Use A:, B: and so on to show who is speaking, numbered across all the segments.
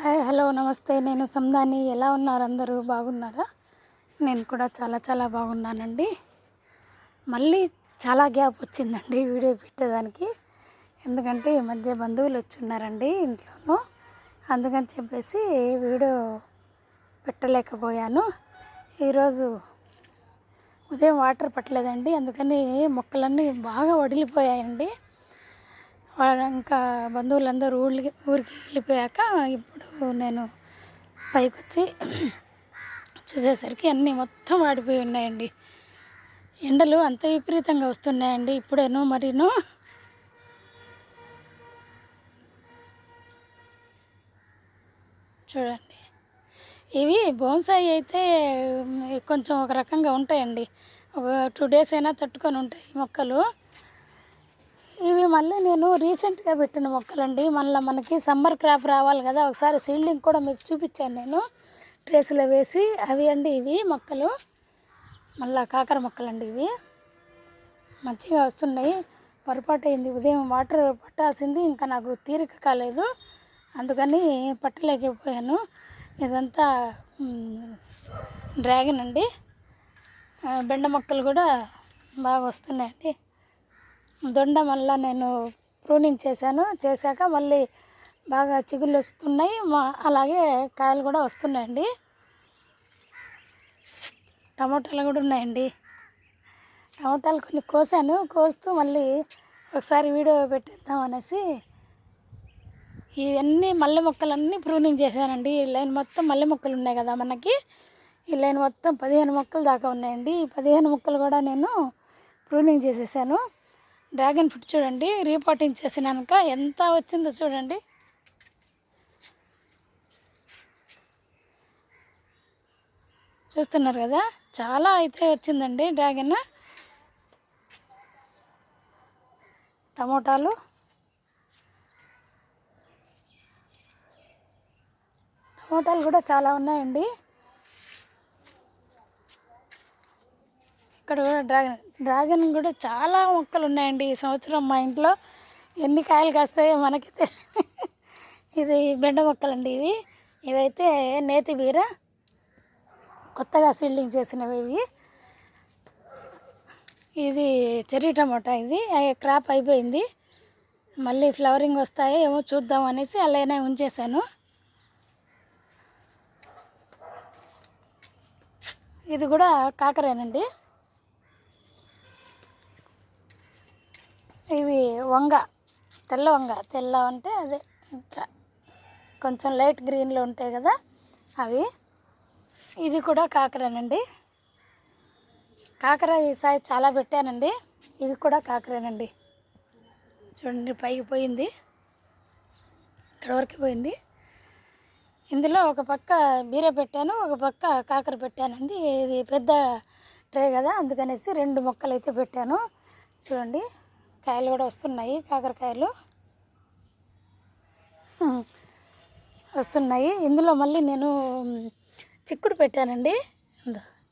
A: Hi hello నమస్తే. నేను సందాని. ఎలా ఉన్నారు అందరూ? బాగున్నారా? నేను కూడా చాలా బాగున్నానండి. మళ్ళీ చాలా గ్యాప్ వచ్చిందండి వీడియో పెట్టేదానికి. ఎందుకంటే ఈ మధ్య బంధువులు వచ్చున్నారండి ఇంట్లోనూ, అందుకని చెప్పేసి వీడియో పెట్టలేకపోయాను. ఈరోజు ఉదయం వాటర్ పట్టలేదండి, అందుకని మొక్కలన్నీ బాగా వడిలిపోయాయండి. ఇంకా బంధువులందరూ ఊరికి వెళ్ళిపోయాక ఇప్పుడు నేను పైకి వచ్చి చూసేసరికి అన్నీ మొత్తం వాడిపోయి ఉన్నాయండి. ఎండలు అంత విపరీతంగా వస్తున్నాయండి ఇప్పుడేనో మరీను. చూడండి, ఇవి బోన్సాయి అయితే కొంచెం ఒక రకంగా ఉంటాయండి, ఒక 2 days అయినా తట్టుకొని ఉంటాయి మొక్కలు. ఇవి మళ్ళీ నేను రీసెంట్గా పెట్టిన మొక్కలండి. మళ్ళీ మనకి సమ్మర్ క్రాప్ రావాలి కదా, ఒకసారి సీడ్లింగ్ కూడా మీకు చూపించాను నేను ట్రేస్లో వేసి. అవి అండి ఇవి మొక్కలు, మళ్ళీ కాకర మొక్కలండి. ఇవి మంచిగా వస్తున్నాయి. పొరపాటు అయింది, ఉదయం వాటర్ పట్టాల్సింది, ఇంకా నాకు తీరిక కాలేదు, అందుకని పట్టలేకపోయాను. ఇదంతా డ్రాగన్ అండి. బెండ మొక్కలు కూడా బాగా వస్తున్నాయండి. దొండ మళ్ళీ నేను ప్రూనింగ్ చేశాక మళ్ళీ బాగా చిగుళ్ళు వస్తున్నాయి, అలాగే కాయలు కూడా వస్తున్నాయండి. టమోటాలు కూడా ఉన్నాయండి. టమోటాలు కొన్ని కోస్తూ మళ్ళీ ఒకసారి వీడియో పెట్టిద్దాం అనేసి ఇవన్నీ మల్లె మొక్కలన్నీ ప్రూనింగ్ చేశానండి. ఈ లైన్ మొత్తం మల్లె మొక్కలు ఉన్నాయి కదా మనకి, ఈ లైన్ మొత్తం 15 మొక్కలు దాకా ఉన్నాయండి. ఈ 15 మొక్కలు కూడా నేను ప్రూనింగ్ చేసేసాను. డ్రాగన్ ఫ్రూట్ చూడండి, రీపాటింగ్ చేసినాక ఎంత వచ్చిందో చూడండి. చూస్తున్నారు కదా, చాలా అయితే వచ్చిందండి డ్రాగన్. టమోటాలు కూడా చాలా ఉన్నాయండి. ఇక్కడ కూడా డ్రాగన్ కూడా చాలా మొక్కలు ఉన్నాయండి. ఈ సంవత్సరం మా ఇంట్లో ఎన్ని కాయలు కాస్తాయో మనకి ఇది బెండ మొక్కలండి. ఇవైతే నేతి బీర, కొత్తగా సీడ్లింగ్ చేసినవి ఇవి. ఇది చెర్రీ టమాటా, ఇది క్రాప్ అయిపోయింది, మళ్ళీ ఫ్లవరింగ్ వస్తాయో ఏమో చూద్దాం అనేసి అలానే ఉంచేసాను. ఇది కూడా కాకరేనండి. ఇవి తెల్ల అంటే అదే ఇట్లా కొంచెం లైట్ గ్రీన్లో ఉంటాయి కదా అవి. ఇది కూడా కాకరేనండి. కాకర ఈసారి చాలా పెట్టానండి. ఇవి కూడా కాకరేనండి. చూడండి, పైకి పోయింది, ఇక్కడ వరకు పోయింది. ఇందులో ఒక పక్క బీర పెట్టాను, ఒక పక్క కాకర పెట్టానండి. ఇది పెద్ద ట్రే కదా, అందుకనేసి 2 మొక్కలు అయితే పెట్టాను. చూడండి, కాయలు కూడా వస్తున్నాయి, కాకరకాయలు వస్తున్నాయి. ఇందులో మళ్ళీ నేను చిక్కుడు పెట్టానండి.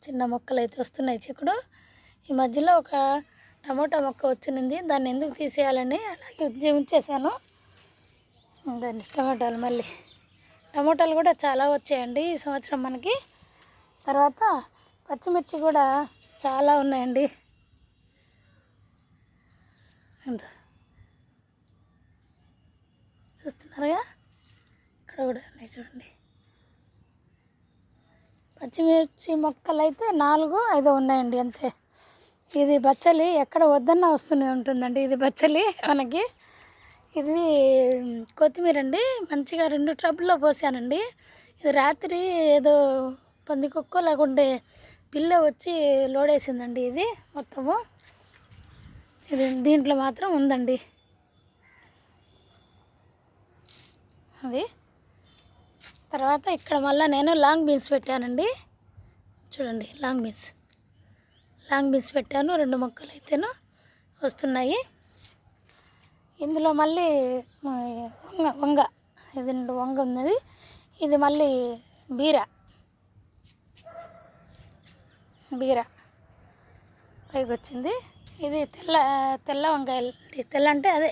A: చిన్న మొక్కలు అయితే వస్తున్నాయి చిక్కుడు. ఈ మధ్యలో ఒక టమోటా మొక్క వచ్చింది, దాన్ని ఎందుకు తీసేయాలని అలాగే ఉంచేసాను. దాన్ని టమోటాలు కూడా చాలా వచ్చాయండి ఈ సంవత్సరం మనకి. తర్వాత పచ్చిమిర్చి కూడా చాలా ఉన్నాయండి. చూస్తున్నారుగా, ఇక్కడ కూడా ఉన్నాయి చూడండి. పచ్చిమిర్చి మొక్కలు అయితే 4-5 ఉన్నాయండి అంతే. ఇది బచ్చలి ఎక్కడ వద్దన్నా వస్తూనే ఉంటుందండి. ఇది బచ్చలి మనకి. ఇది కొత్తిమీర అండి, మంచిగా 2 టబ్లో పోసానండి. ఇది రాత్రి ఏదో పందికొక్కో లేకుంటే పిల్ల వచ్చి లోడేసిందండి ఇది మొత్తము. ఇది దీంట్లో మాత్రం ఉందండి అది. తర్వాత ఇక్కడ మళ్ళీ నేను లాంగ్ బీన్స్ పెట్టానండి. చూడండి, లాంగ్ బీన్స్ పెట్టాను. 2 మొక్కలు అయితేను వస్తున్నాయి. ఇందులో మళ్ళీ వంగ ఇది 2 వంగ ఉన్నది. ఇది మళ్ళీ బీర పైకి వచ్చింది. ఇది తెల్ల వంకాయలు, తెల్ల అంటే అదే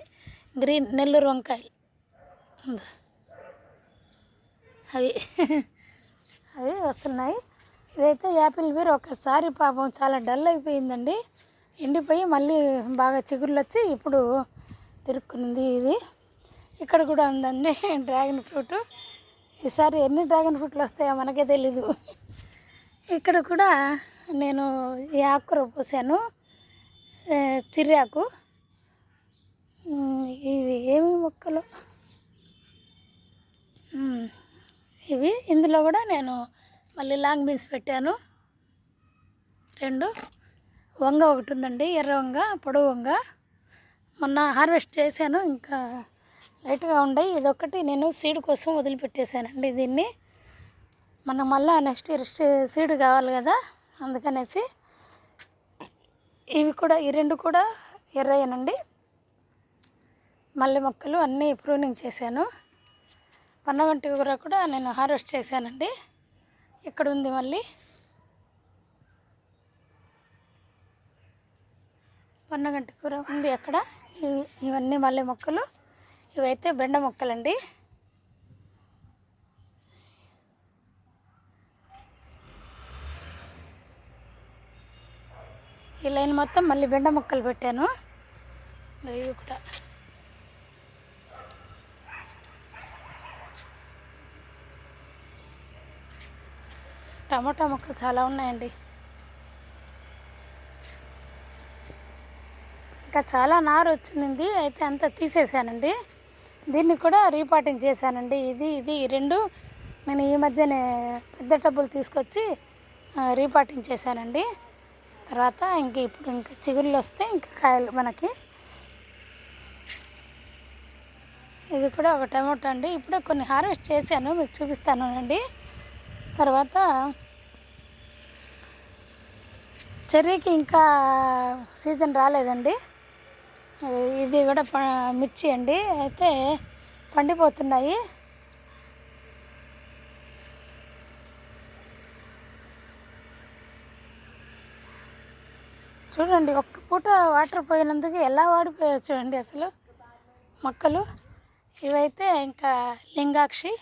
A: గ్రీన్ నెల్లూరు వంకాయలు. అవి అవి వస్తున్నాయి. ఇదైతే యాపిల్ బీర్ ఒకసారి పాపం చాలా డల్ అయిపోయిందండి, ఎండిపోయి మళ్ళీ బాగా చిగుర్లు వచ్చి ఇప్పుడు తిరుక్కునింది. ఇది ఇక్కడ కూడా ఉందండి డ్రాగన్ ఫ్రూట్. ఈసారి ఎన్ని డ్రాగన్ ఫ్రూట్లు వస్తాయో మనకే తెలీదు. ఇక్కడ కూడా నేను ఈ ఆకుకూర పోసాను, చిర్రాకు. ఇవి ఏమి మొక్కలు ఇవి. ఇందులో కూడా నేను మళ్ళీ లాంగ్ బీన్స్ పెట్టాను 2. వంగ ఒకటి ఉందండి, ఎర్ర వంగ, పొడవు వంగ. మొన్న హార్వెస్ట్ చేశాను, ఇంకా లైట్గా ఉండయి. ఇదొక్కటి నేను సీడ్ కోసం వదిలిపెట్టేశానండి. దీన్ని మనం మళ్ళీ నెక్స్ట్ ఇయర్ సీడ్ కావాలి కదా, అందుకనేసి. ఇవి కూడా ఈ 2 కూడా ఎర్రయ్యనండి. మల్లె మొక్కలు అన్నీ ప్రూనింగ్ చేశాను. పన్నగంటి కూర కూడా నేను హార్వెస్ట్ చేశానండి. ఇక్కడ ఉంది మళ్ళీ పన్నగంటి కూర ఉంది అక్కడ. ఇవన్నీ మల్లె మొక్కలు. ఇవైతే బెండ మొక్కలండి. ఈ లైన్ మొత్తం మళ్ళీ బెండ మొక్కలు పెట్టాను. ఇవి కూడా టమాటా మొక్కలు చాలా ఉన్నాయండి. ఇంకా చాలా నారు వచ్చింది, అయితే అంతా తీసేసానండి. దీన్ని కూడా రీపాటింగ్ చేశానండి. ఇది 2 నేను ఈ మధ్యనే పెద్ద టబ్బులు తీసుకొచ్చి రీపాటింగ్ చేశానండి. తర్వాత ఇప్పుడు ఇంకా చిగుళ్ళు వస్తే ఇంకా కాయలు మనకి. ఇది కూడా ఒక టమాటో అండి. ఇప్పుడే కొన్ని హార్వెస్ట్ చేశాను, మీకు చూపిస్తాను అండి. తర్వాత చెర్రీకి ఇంకా సీజన్ రాలేదండి. ఇది కూడా మిర్చి అండి, అయితే పండిపోతున్నాయి. చూడండి, ఒక్క పూట వాటర్ పోయినందుకు ఎలా వాడిపోయాయి చూడండి అసలు మొక్కలు. ఇవైతే ఇంకా లింగాక్షి.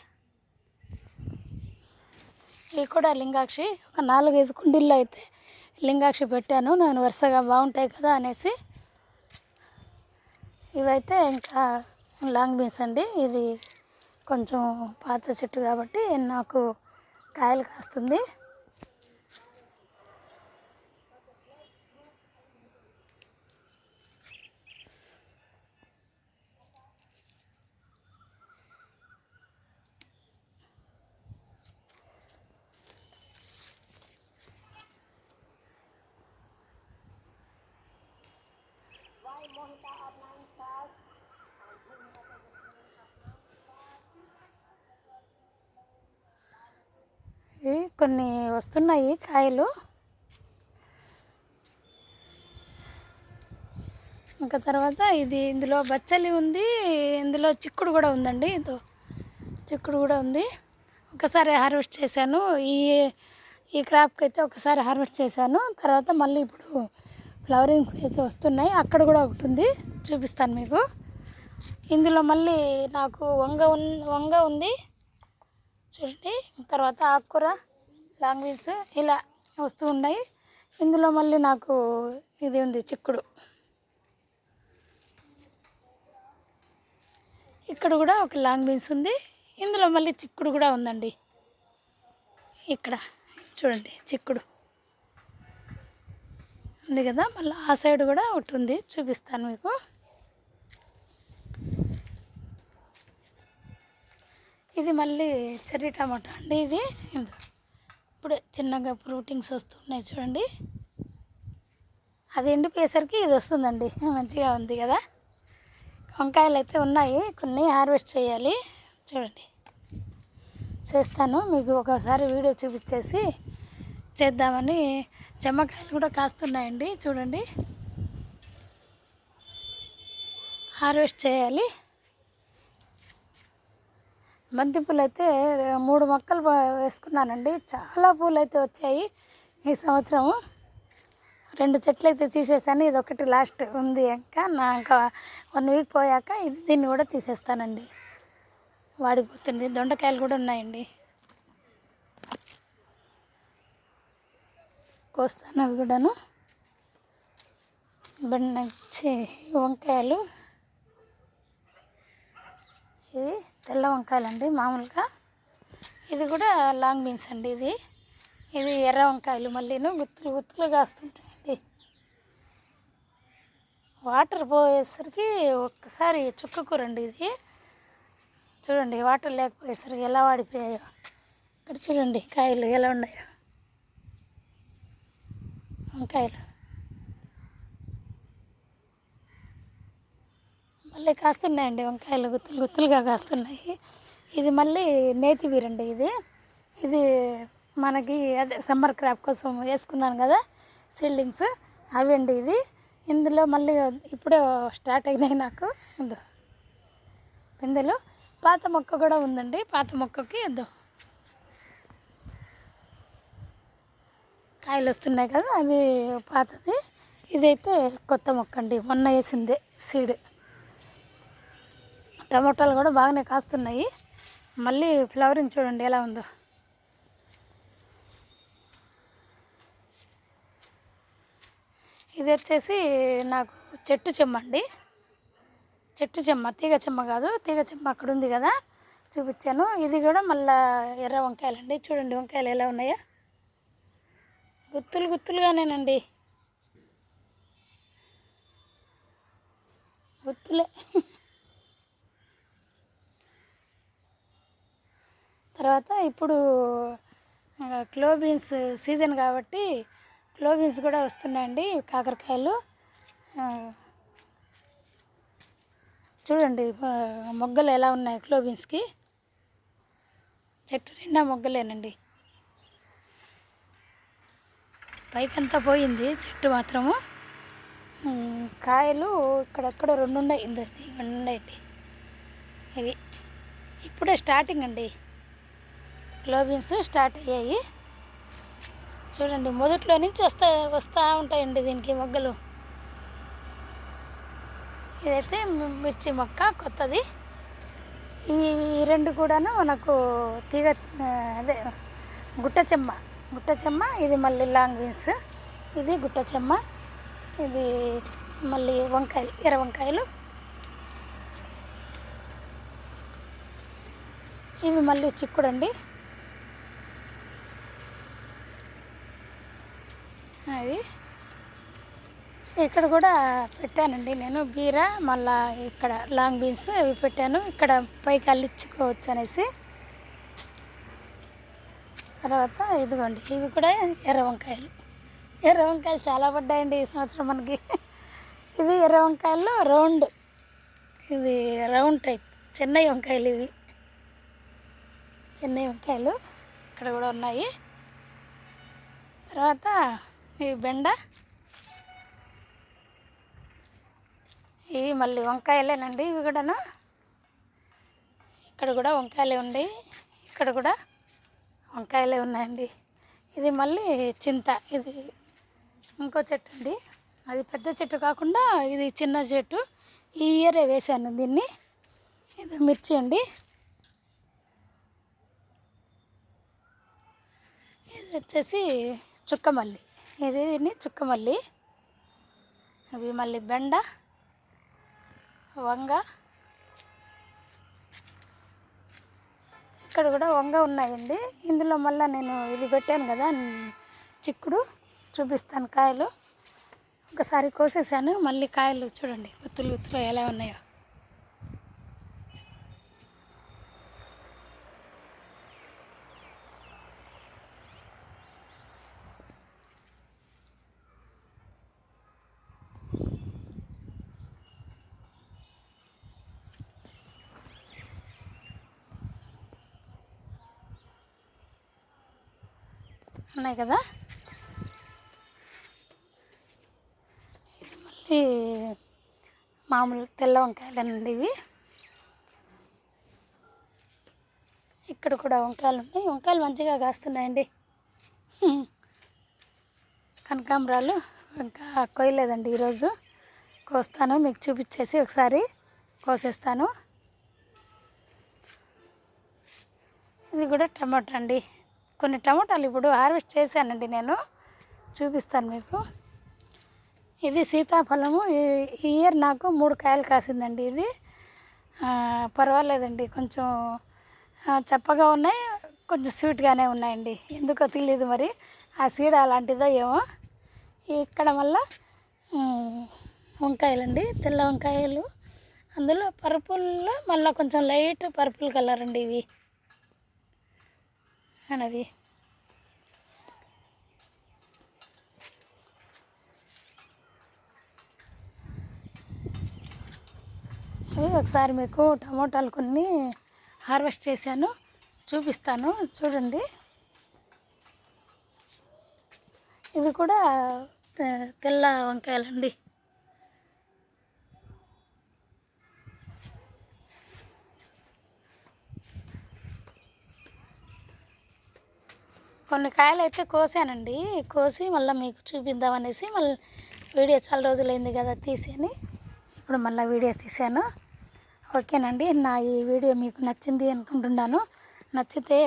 A: ఇవి కూడా లింగాక్షి. ఒక 4-5 కుండీల్లో అయితే లింగాక్షి పెట్టాను నేను, వరుసగా బాగుంటాయి కదా అనేసి. ఇవైతే ఇంకా లాంగ్ బీన్స్ అండి. ఇది కొంచెం పాత చెట్టు కాబట్టి నాకు కాయలు కాస్తుంది. కొన్ని వస్తున్నాయి కాయలు. ఇంకా తర్వాత ఇందులో బచ్చలి ఉంది, ఇందులో చిక్కుడు కూడా ఉందండి. చిక్కుడు కూడా ఉంది. ఒకసారి హార్వెస్ట్ చేశాను. ఈ క్రాప్కి అయితే ఒకసారి హార్వెస్ట్ చేశాను. తర్వాత మళ్ళీ ఇప్పుడు ఫ్లవరింగ్స్ అయితే వస్తున్నాయి. అక్కడ కూడా ఒకటి ఉంది, చూపిస్తాను మీకు. ఇందులో మళ్ళీ నాకు వంగ ఉంది చూడండి. తర్వాత ఆకుకూర, లాంగ్ బీన్స్ ఇలా వస్తూ ఉన్నాయి. ఇందులో మళ్ళీ నాకు ఇది ఉంది, చిక్కుడు. ఇక్కడ కూడా ఒక లాంగ్ బీన్స్ ఉంది. ఇందులో మళ్ళీ చిక్కుడు కూడా ఉందండి. ఇక్కడ చూడండి చిక్కుడు ఉంది కదా, మళ్ళీ ఆ సైడ్ కూడా ఒకటి ఉంది, చూపిస్తాను మీకు. ఇది మళ్ళీ చెర్రీ టమాటా అండి. ఇది ఇప్పుడే చిన్నగా ఫ్రూటింగ్స్ వస్తున్నాయి చూడండి. అది ఎండిపోయేసరికి ఇది వస్తుందండి, మంచిగా ఉంది కదా. వంకాయలు అయితే ఉన్నాయి, కొన్ని హార్వెస్ట్ చేయాలి. చూడండి, చేస్తాను మీకు ఒకసారి వీడియో చూపించేసి చేద్దామని. చెమ్మకాయలు కూడా కాస్తున్నాయండి చూడండి, హార్వెస్ట్ చేయాలి. బంతి పూలు అయితే 3 మొక్కలు వేసుకున్నానండి. చాలా పూలు అయితే వచ్చాయి ఈ సంవత్సరము. 2 చెట్లు అయితే తీసేసాను, ఇది ఒకటి లాస్ట్ ఉంది. ఇంకా 1 వీక్ పోయాక దీన్ని కూడా తీసేస్తానండి. వాడిపోతుంది. దొండకాయలు కూడా ఉన్నాయండి, కోస్తాను అవి కూడాను. బెండచ్చి వంకాయలు, ఇవి తెల్ల వంకాయలండి మామూలుగా. ఇది కూడా లాంగ్ బీన్స్ అండి. ఇది ఎర్ర వంకాయలు, మళ్ళీను గుత్తులు గుత్తులు కాస్తుంటాయండి. వాటర్ పోయేసరికి ఒక్కసారి చుక్క కూరండి ఇది. చూడండి వాటర్ లేకపోయేసరికి ఎలా వాడిపోయాయో. ఇక్కడ చూడండి కాయలు ఎలా ఉన్నాయో, వంకాయలు మళ్ళీ కాస్తున్నాయండి. వంకాయలు గుత్తులు గుత్తులుగా కాస్తున్నాయి. ఇది మళ్ళీ నేతి బీరండి. ఇది మనకి అదే సమ్మర్ క్రాప్ కోసం వేసుకున్నాను కదా సీడ్లింగ్స్, అవండి. ఇందులో మళ్ళీ ఇప్పుడే స్టార్ట్ అయినాయి నాకు. ఇందులో పాత మొక్క కూడా ఉందండి. పాత మొక్కకి కాయలు వస్తున్నాయి కదా, అది పాతది. ఇదైతే కొత్త మొక్క అండి, మొన్న వేసిందే సీడ్. టమోటాలు కూడా బాగానే కాస్తున్నాయి. మళ్ళీ ఫ్లవరింగ్ చూడండి ఎలా ఉందో. ఇది వచ్చేసి నాకు చెట్టు చెమ్మ అండి. చెట్టు చెమ్మ, తీగ చెమ్మ కాదు. తీగ చెమ్మ అక్కడ ఉంది కదా, చూపించాను. ఇది కూడా మళ్ళీ ఎర్ర వంకాయలండి. చూడండి వంకాయలు ఎలా ఉన్నాయో, గుత్తులు గుత్తులుగానేనండి, గుత్తులే. తర్వాత ఇప్పుడు క్లో బీన్స్ సీజన్ కాబట్టి క్లో బీన్స్ కూడా వస్తున్నాయండి, కాకరకాయలు. చూడండి మొగ్గలు ఎలా ఉన్నాయి క్లో బీన్స్కి. చెట్టు నిండా మొగ్గలేనండి, పైకంతా పోయింది, చెట్టు మాత్రము. కాయలు ఇక్కడెక్కడ రెండు ఉన్నాయి, ఉన్నాయండి. ఇవి ఇప్పుడే స్టార్టింగ్ అండి, క్లో బీన్స్ స్టార్ట్ అయ్యాయి. చూడండి మొదట్లో నుంచి వస్తూ ఉంటాయండి దీనికి మొగ్గలు. ఇదైతే మిర్చి మొక్క కొత్తది. ఈ రెండు కూడాను మనకు తీగ అదే గుట్ట చెమ్మ. ఇది మళ్ళీ లాంగ్ బీన్స్, ఇది గుట్ట చెమ్మ. ఇది మళ్ళీ వంకాయలు, ఎర్ర వంకాయలు. ఇవి మళ్ళీ చిక్కుడు అండి. అది ఇక్కడ కూడా పెట్టానండి నేను బీర, మళ్ళా ఇక్కడ లాంగ్ బీన్స్ ఇవి పెట్టాను. ఇక్కడ పైకి అల్లించుకోవచ్చు అనేసి. తర్వాత ఇదిగోండి ఇవి కూడా ఎర్ర వంకాయలు. చాలా పడ్డాయండి ఈ సంవత్సరం మనకి. ఇది ఎర్ర వంకాయల్లో రౌండ్, ఇది రౌండ్ టైప్ చెన్నై వంకాయలు. ఇవి చెన్నై వంకాయలు ఇక్కడ కూడా ఉన్నాయి. తర్వాత ఇవి బెండ, ఇవి మళ్ళీ వంకాయలేనండి. ఇవి కూడాను ఇక్కడ కూడా వంకాయలే ఉన్నాయి, ఇక్కడ కూడా వంకాయలే ఉన్నాయండి. ఇది మళ్ళీ చింత, ఇది ఇంకో చెట్టు అండి. అది పెద్ద చెట్టు కాకుండా ఇది చిన్న చెట్టు. ఈ ఇయరే వేసాను దీన్ని. ఇది మిర్చి అండి. ఇది వచ్చేసి చుక్కమల్లి, దీన్ని చుక్కమల్లి. అవి మళ్ళీ బెండ, వంగ. ఇక్కడ కూడా వంగ ఉన్నాయండి. ఇందులో మళ్ళీ నేను ఇది పెట్టాను కదా చిక్కుడు, చూపిస్తాను కాయలు. ఒకసారి కోసేసాను, మళ్ళీ కాయలు చూడండి గుత్తులు గుత్తులు ఎలా ఉన్నాయో. ఉన్నాయి కదా. ఇది మళ్ళీ మామూలు తెల్ల వంకాయలండి ఇవి. ఇక్కడ కూడా వంకాయలు ఉన్నాయి. వంకాయలు మంచిగా కాస్తున్నాయండి. కనకాంబరాలు ఇంకా కొయ్యలేదండి ఈరోజు. కోస్తాను, మీకు చూపించేసి ఒకసారి కోసేస్తాను. ఇది కూడా టమాటా అండి. కొన్ని టమాటాలు ఇప్పుడు హార్వెస్ట్ చేశానండి నేను, చూపిస్తాను మీకు. ఇది సీతాఫలము. ఈ ఇయర్ నాకు 3 కాయలు కాసిందండి. ఇది పర్వాలేదండి, కొంచెం చప్పగా ఉన్నాయి, కొంచెం స్వీట్గానే ఉన్నాయండి. ఎందుకో తెలియదు మరి, ఆ సీడ్ అలాంటిదో ఏమో. ఇక్కడ మళ్ళా వంకాయలండి, తెల్ల వంకాయలు. అందులో పర్పుల్లో మళ్ళీ కొంచెం లైట్ పర్పుల్ కలర్ అండి ఇవి అనేవి. అవి ఒకసారి మీకు టమోటాలు కొన్ని హార్వెస్ట్ చేశాను, చూపిస్తాను చూడండి. ఇది కూడా తెల్ల వంకాయలండి. కొన్ని కాయలు అయితే కోసానండి, కోసి మళ్ళీ మీకు చూపిద్దామనేసి మళ్ళీ వీడియో చాలా రోజులైంది కదా తీసి అని ఇప్పుడు మళ్ళీ వీడియో తీశాను. ఓకేనండి, నా ఈ వీడియో మీకు నచ్చింది అనుకుంటున్నాను. నచ్చితే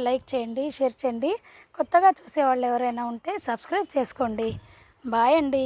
A: లైక్ చేయండి, షేర్ చేయండి. కొత్తగా చూసేవాళ్ళు ఎవరైనా ఉంటే సబ్స్క్రైబ్ చేసుకోండి. బాయ్ అండి.